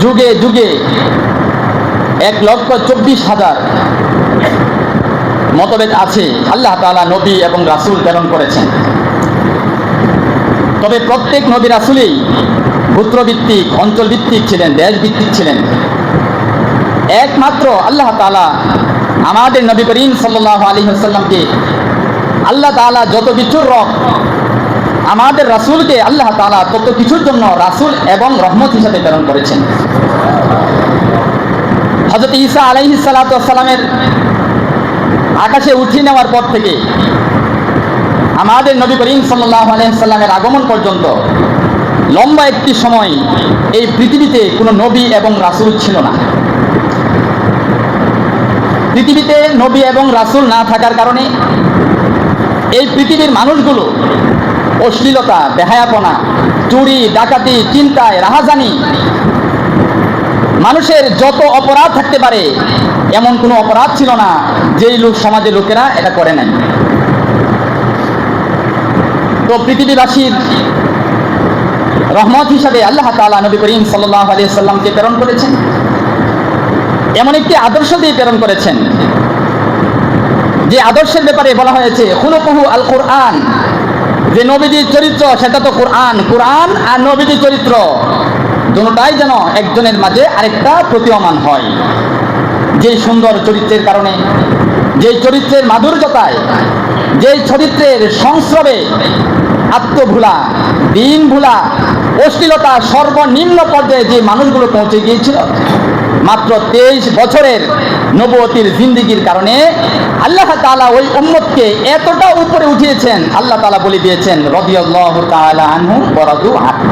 যুগে যুগে 1,24,000 মতভেদ আছে আল্লাহ তাআলা নবী এবং রাসূল প্রেরণ করেছেন। তবে প্রত্যেক নবী রাসূলই গোত্রভিত্তিক, অঞ্চলভিত্তিক ছিলেন, দেশভিত্তিক ছিলেন। একমাত্র আল্লাহ তাআলা আমাদের নবী করিম সাল্লাল্লাহু আলাইহি ওয়াসাল্লামকে আল্লাহ তাআলা যত কিছুর রব, আমাদের রাসূলকে আল্লাহ তাআলা তত কিছুর জন্য রাসূল এবং রহমত হিসেবে প্রেরণ করেছেন। হযরত ঈসা আলাইহিস সালাতু ওয়াস সালামের আকাশে উঠিয়ে নেওয়ার পর থেকে আমাদের নবী করিম সাল্লাল্লাহু আলাইহি ওয়াসাল্লামের আগমন পর্যন্ত লম্বা একটি সময় এই পৃথিবীতে কোনো নবী এবং রাসূল ছিল না। পৃথিবীতে নবী এবং রাসূল না থাকার কারণে এই পৃথিবীর মানুষগুলো অশ্লীলতা, বেহায়াপনা, চুরি, ডাকাতি, চিন্তায়, রাহাজানি, মানুষের যত অপরাধ থাকতে পারে এমন কোনো অপরাধ ছিল না যেই লোক সমাজের লোকেরা এটা করে নাই। তো পৃথিবীবাসীর রহমত হিসাবে আল্লাহ তাআলা নবী করিম সাল্লাল্লাহু আলাইহি ওয়াসাল্লামকে প্রেরণ করেছেন। এমন একটি আদর্শ দিয়ে প্রেরণ করেছেন যে আদর্শের ব্যাপারে বলা হয়েছে খুলুকুহু আল কুরআন, যে নবীজির চরিত্র সেটা তো কোরআন। কোরআন আর নবীজির চরিত্র দুটোটাই যেন একজনের মাঝে আরেকটা প্রতীয়মান হয়। যেই সুন্দর চরিত্রের কারণে, যেই চরিত্রের মাধুর্যতায়, যেই চরিত্রের সংস্রবে আত্মভুলা, দিন ভুলা, অশ্লীলতা সর্বনিম্ন পর্যায়ে যে মানুষগুলো পৌঁছে গিয়েছিল, মাত্র 23 বছরের নবুয়তির জিন্দেগির কারণে আল্লাহ তাআলা ওই উম্মতকে এতটা উপরে উঠিয়েছেন, আল্লাহ তাআলা বলে দিয়েছেন রাদিয়াল্লাহু তাআলা আনহু ওয়া রাদু আনহু।